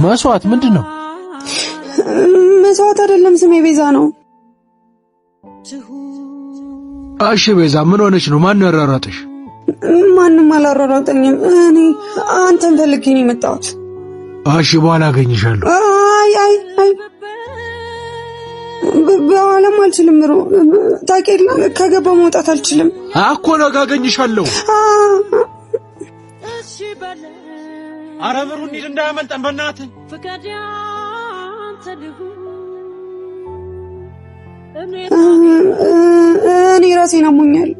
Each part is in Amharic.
መስዋዕት ምንድነው? መስዋዕት አይደለም ስሜ ቤዛ ነው። እሺ ቤዛ ምን ሆነች ነው? ማን ያራራጠሽ? ማንንም አላራራጠኝም። እኔ አንተን ፈልጌ ነው የመጣሁት። እሺ በኋላ አገኝሻለሁ። አይ በኋላም አልችልም። ታውቂያለሽ ከገባ መውጣት አልችልም እኮ ነገ አገኝሻለሁ። ኧረ ብሩ እንሂድ እንዳያመልጠን በእናትህ። እኔ ራሴን አሞኛል።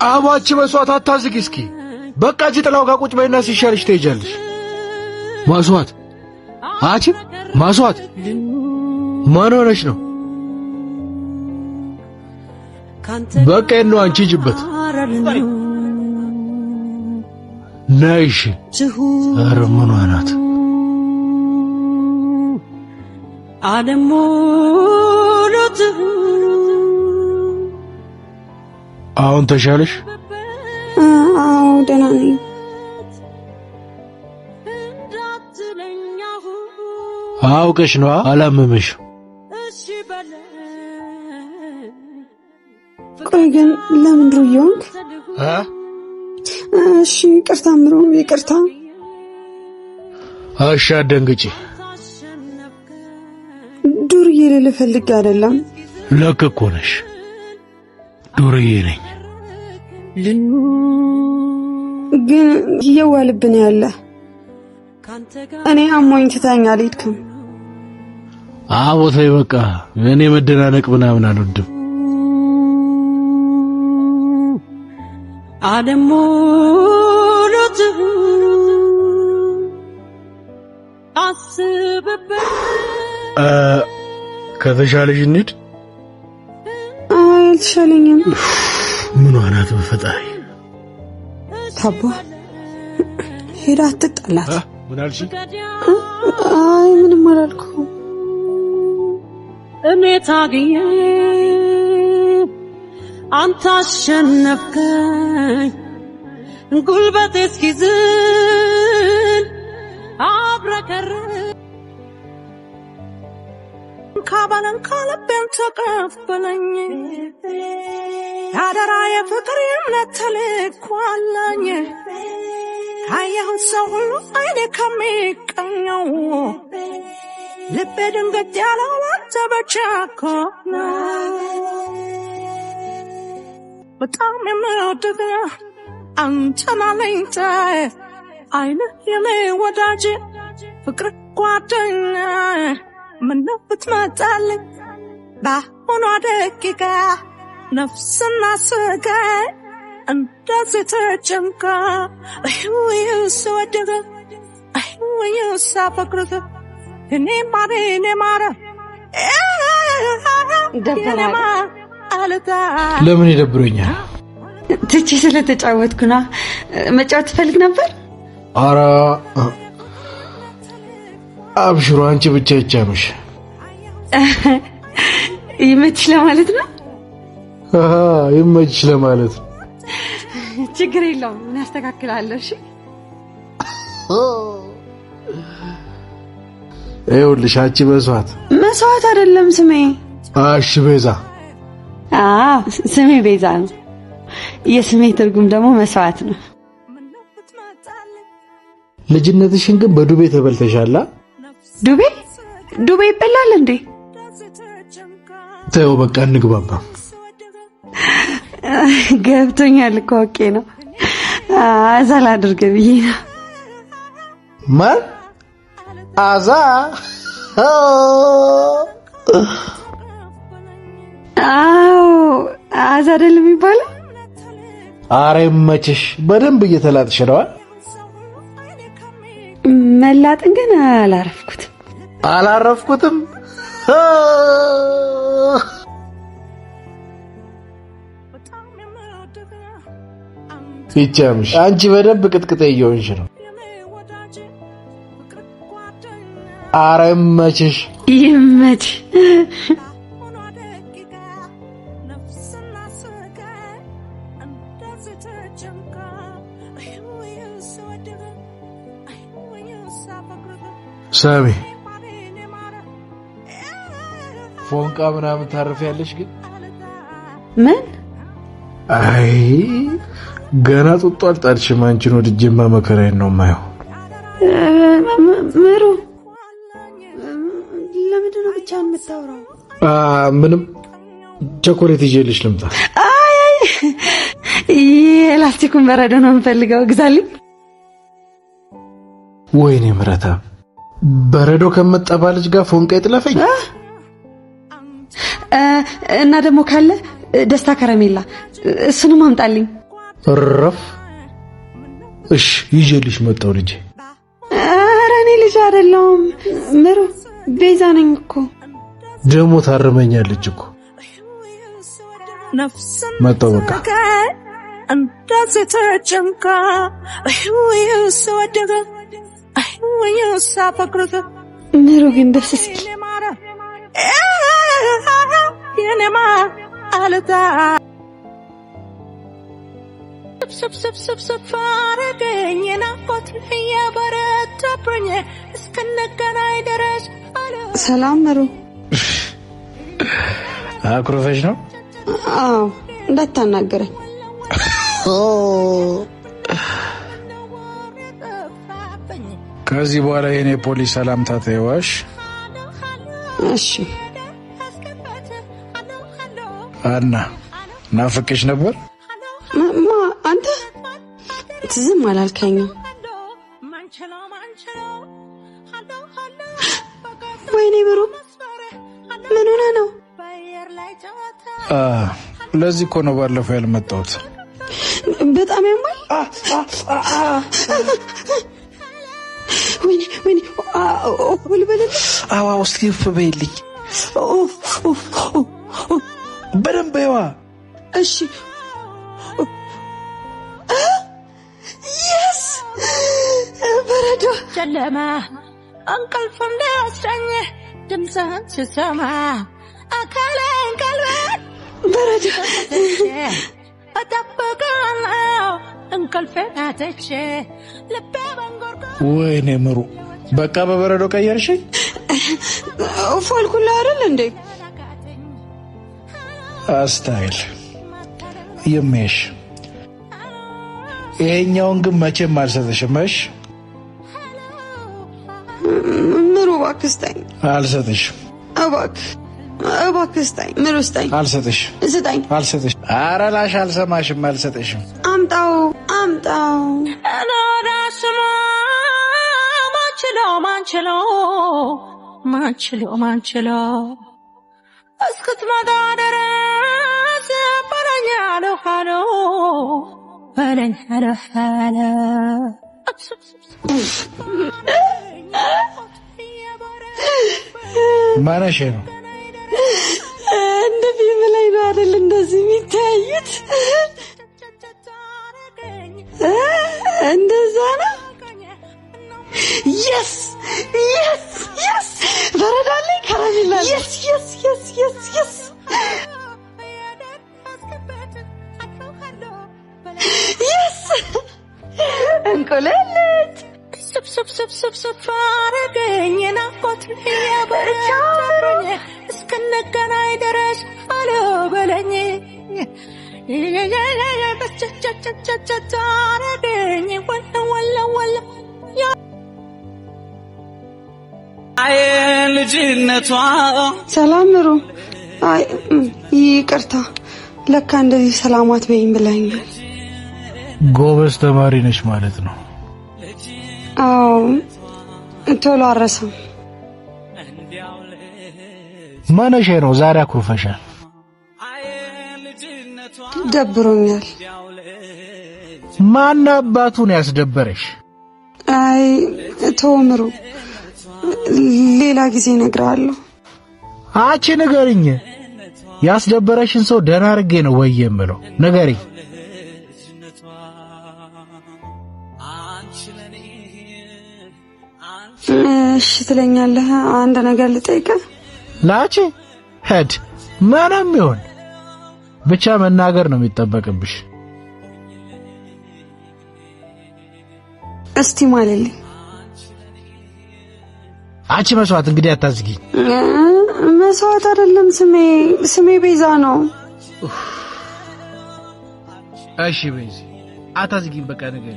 አባች መስዋዕት አታዝጊ እስኪ። በቃ እዚህ ጥላው ጋር ቁጭ በይና ሲሻልሽ ትሄጃለሽ። መስዋዕት አቺ መስዋዕት ማን ሆነሽ ነው? በቃ ነው አንቺ ጅበት ነይሽ። ኧረ ምን ሆናት? አሁን ተሻለሽ? አዎ ደህና ነኝ። አውቀሽ ነው አላመመሽ? ቆይ ግን ለምን ሩዮንክ? እሺ ይቅርታ ምሩ፣ ይቅርታ። እሺ አትደንግጪ። ዱርዬ ልልህ ፈልጌ አይደለም። ልክ እኮ ነሽ፣ ዱርዬ ነኝ። ግን የዋህ ልብ ነው ያለህ። እኔ አሞኝ ትተኸኝ አልሄድክም። አዎ ተይ በቃ። እኔ መደናነቅ ምናምን አልወድም። ከተሻለሽ እንሂድ። አልተሻለኝም። ምን ሆናት በፈጣሪ? ታባ ሄዳ አትጣላት። ምን አልሽ? አይ ምንም አላልኩም። እኔ ታግዬ አንተ አሸነፍከኝ፣ ጉልበቴ እስኪዝል አብረከር ካባለን ካለቤን ተቀበለኝ። አደራ የፍቅር የእምነት ተልኳለኝ። ካየሁት ሰው ሁሉ አይኔ ከሚቀኘው ልቤ ድንገት ያለው አንተ ብቻ እኮ ነው። በጣም የምወድህ አንተን አለኝታዬ፣ አይንህ የኔ ወዳጅ ፍቅር ጓደኛ። ምነው ብትመጣልኝ በአሁኗ ደቂቃ ነፍስና ስጋዬ እንደዚህ ተጨንቃ። ይህ ስወድህ ይህ ሳፈቅርህ እኔ ማረ ለምን ይደብረኛል? ትቼ ስለተጫወትኩና መጫወት ትፈልግ ነበር። ኧረ አብሽሮ አንቺ ብቻ ይቻምሽ። ይመችሽ ለማለት ነው። ይመችሽ ለማለት ነው። ችግር የለውም እናስተካክላለሁ። እሺ ይኸውልሽ አንቺ መስዋዕት አይደለም ስሜ። እሺ ቤዛ። ስሜ ቤዛ ነው። የስሜ ትርጉም ደግሞ መስዋዕት ነው። ልጅነትሽን ግን በዱቤ ተበልተሻላ። ዱቤ ይበላል እንዴ? ተው በቃ እንግባባ። ገብቶኛል እኮ ኦኬ ነው። አዛ ላድርግ ብዬ ነው። ማን አዛ? አዎ አዛ አይደል የሚባለው? ኧረ ይመችሽ። በደንብ እየተላጥሽ ነው። መላጥን ግን አላረፍኩትም። ይቻምሽ። አንቺ በደንብ ቅጥቅጤ እየሆንሽ ነው። ኧረ ይመችሽ። ሳሚ ፎንቃ ምናምን ታርፊያለሽ ግን ምን አይ ገና ጡጦ አልጣልሽም አንቺን ወድጄማ መከራዬን ነው የማየው ምሩ ለምንድን ነው ብቻህን የምታወራው ምንም ቸኮሌት ይዤልሽ ልምጣ አይ የላስቲኩን በረዶ ነው የምፈልገው ግዛልኝ ወይኔ ምረታ በረዶ ከመጣባ ልጅ ጋር ፎንቃ ይጥለፈኝ እና ደግሞ ካለ ደስታ ከረሜላ እሱንም አምጣልኝ ረፍ እሺ ይዤልሽ መጣው ልጅ ኧረ እኔ ልጅ አይደለሁም ምሩ ቤዛ ነኝ እኮ ደሞ ታረመኛለች እኮ መጣው በቃ እንደዚህ ተጨንቃ ወደገ ሳፈቅርህ ምሩ ግን ደስ እስኪ የኔማ አለታ ስብስብስብስብ አረገኝ ናፍቆት እያበረታብኝ እስክንገናኝ ድረስ ሰላም ምሩ አኩርፈሽ ነው አዎ እንዳታናገረኝ ከዚህ በኋላ የኔ ፖሊስ ሰላምታ ተይዋሽ እሺ አና ናፍቄሽ ነበር አንተ ዝም አላልከኝም ወይኔ ምሩ ምን ሆነ ነው ለዚህ እኮ ነው ባለፈው ያልመጣሁት በጣም ያማል ወይኔ ወልበለኝ አዋ ውስጥ ይፈበይልኝ በደንብ ይዋ እሺ yes በረዶ ጨለማ እንቅልፍ እንዳያስረኝ ድምፅህን ስሰማ አካሌን ቀልቤን በረዶ እጠብቅሃለሁ እንቅልፌን አጥቼ ልቤ በንጎርጎ ወይኔ ምሩ በቃ በበረዶ ቀየርሽኝ ፎልኩላ አይደል እንዴ አስታይል የሜሽ ይሄኛውን ግን መቼም አልሰጥሽም እሺ ምሩ እባክህ ስጠኝ አልሰጥሽም እባክህ ስጠኝ ምሩ ስጠኝ አልሰጥሽም ስጠኝ አልሰጥሽም ኧረ ላሽ አልሰማሽም አልሰጥሽም አምጣው እራስማ ማንችለው እስክትመጣ ድረስ በለኝ አለሁ ማነሽ ነው እንደ ፊልም ላይ ነው አይደል እንደዚህ የሚታዩት እንደዛ ነው yes በረዳሌ ከረሜላ yes እንቆለለች ስብስብስብስብ አረገኝ ናፍቆት እያበረታብኝ እስክንገናኝ ድረስ አለበለኝ አረገኝ ወለ አይ ልጅነቷ ሰላም ምሩ አይ ይቅርታ ለካ እንደዚህ ሰላማት በይኝ ብላኛል ጎበዝ ተማሪ ነሽ ማለት ነው አዎ ቶሎ አረሰም ማነሽ ነው ዛሬ አኩርፈሻል ደብሮኛል ማን አባቱን ያስደበረሽ አይ ተወምሩ ሌላ ጊዜ እነግርሃለሁ አቺ ንገሪኝ ያስደበረሽን ሰው ደህና አድርጌ ነው ወይ የምለው ንገሪኝ እሺ ትለኛለህ አንድ ነገር ልጠይቅህ ላቺ ሄድ ምንም ይሁን ብቻ መናገር ነው የሚጠበቅብሽ እስቲ ማለልኝ አንቺ መስዋዕት እንግዲህ አታዝጊ። መስዋዕት አይደለም ስሜ ቤዛ ነው። እሺ ቤዛ አታዝጊ በቃ ነገር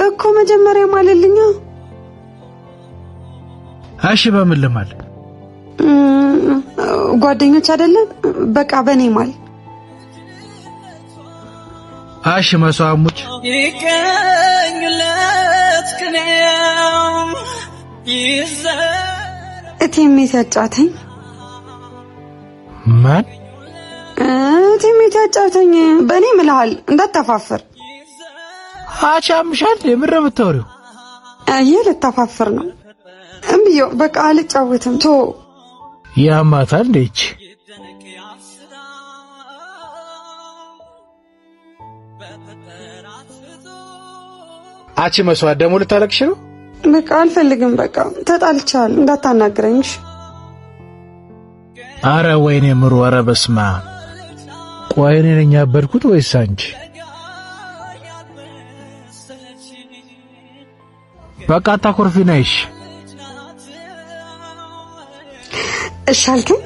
እኮ መጀመሪያ ማለልኛ። እሺ በምን ልማል? ጓደኞች አይደለም በቃ በኔ ማል። እሺ መስዋዕሙች ይቀኙለት ከኔም እቴሜ ተጫውተኝ። ማን? እቴሜ ተጫውተኝ በኔ ምልሃል እንዳታፋፍር። አቻምሻል የምር ብትወሪው ልታፋፍር ነው። እምብዮ በቃ አልጫወትም ቶ ያማታል እንዴች አቺ መስዋዕት ደሞ ልታለቅሽ ነው? በቃ አልፈልግም። በቃ ተጣልቻለሁ እንዳታናግረኝሽ። አረ ወይኔ ምሩ አረ በስማ ቆይ እኔ ነኝ ያበድኩት ወይስ አንቺ? በቃ ታኮርፊ ነሽ። እሺ አልከኝ።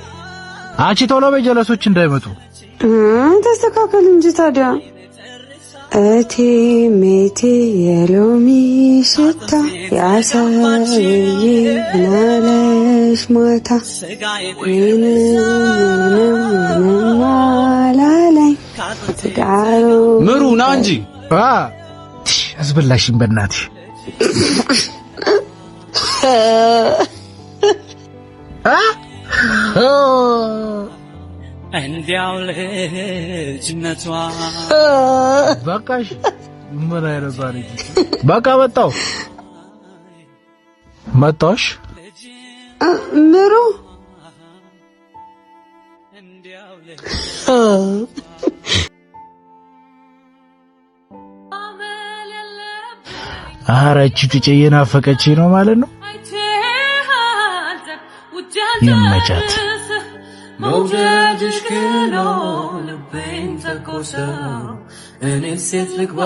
አንቺ ቶሎ በጀለሶች እንዳይመጡ ተስተካከል እንጂ ታዲያ። እቴሜቴ የሎሚ ሽታ ያሳየኝ ናለሽ ማታ ምንም ጋሩ ምሩ ና እንጂ አስበላሽኝ በእናትሽ። እንዲያው ልጅነቷ በቃሽ። ምን አይረባ ልጅ በቃ መጣሽ ምሩ አራቺ ትጨዬ ናፈቀችኝ ነው ማለት ነው። ይመቻት። መውደድሽ ክሎ ልቤን ተቆሰው እኔ ሴት ልግባ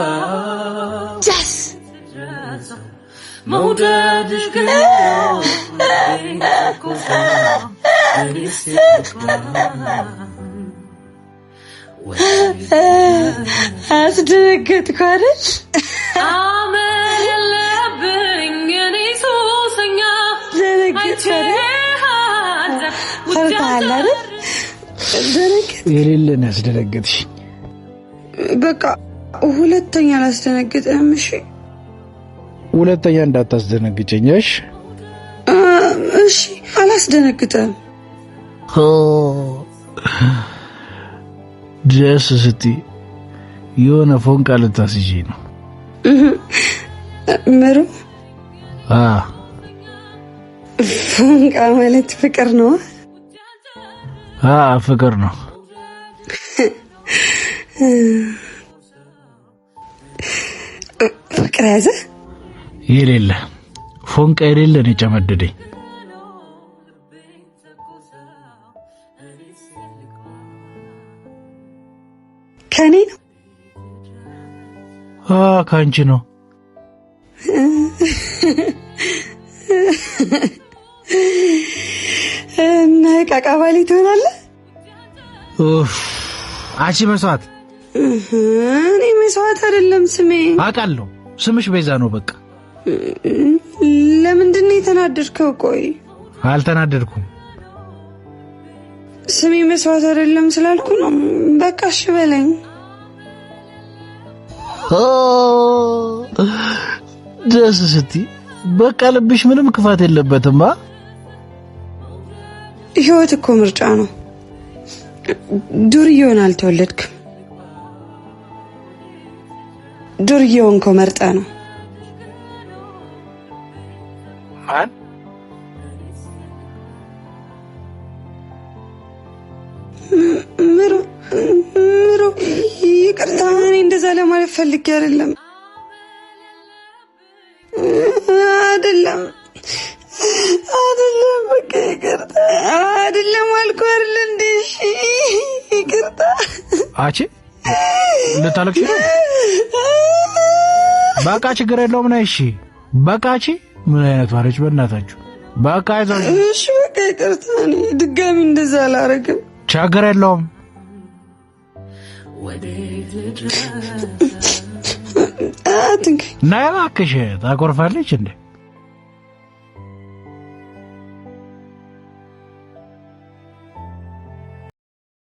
መውደድሽ ክሎ ልቤን ተቆሰው እኔ ሴት ልግባ አስደነገጥኩ አይደል? አመል የለብኝ እኔ ሱሰኛ ፈርታለህ አይደል? የሌለን ያስደነገጥሽ። በቃ ሁለተኛ አላስደነግጥህም። እሺ ሁለተኛ እንዳታስደነግጨኝ እሺ? እሺ አላስደነግጥህም። ደስ ስትይ የሆነ ፎንቃ ልታስይኝ ነው ምሩ። ፎንቃ ማለት ፍቅር ነው። ፍቅር ነው። ፍቅር ያዘ የሌለ ፎንቃ የሌለ ነው የጨመደደኝ። ከኔ ነው ካንቺ ነው። እና ቃቃባሊ ትሆናለህ። አንቺ መስዋዕት። እኔ መስዋዕት አይደለም ስሜ። አውቃለሁ ስምሽ ቤዛ ነው። በቃ ለምንድን ነው የተናደድከው? ቆይ አልተናደድኩም። ስሜ መስዋዕት አይደለም ስላልኩ ነው። በቃ እሺ በለኝ። ደስ ስትይ በቃ ልብሽ ምንም ክፋት የለበትም። ህይወት እኮ ምርጫ ነው። ዱርዬውን አልተወለድክም። ዱርዬውን እኮ መርጠህ ነው። ማን? ምሩ ይቅርታ፣ እኔ እንደዛ ለማለት ፈልጌ አይደለም። አይደለም በቃ ይቅርታ። አይደለም አልኩህ አይደል እንዴ? ይቅርታ። አቺ ልታለቅሽ ነው? በቃ ችግር የለውም። ነይ እሺ። በቃ አቺ ምን አይነት ማረች በእናታችሁ። በቃ አይዞሽ። እሺ በቃ ይቅርታ፣ እኔ ድጋሚ እንደዛ አላረግም። ችግር የለውም። ነይ እባክሽ፣ ታኮርፋለች እንዴ?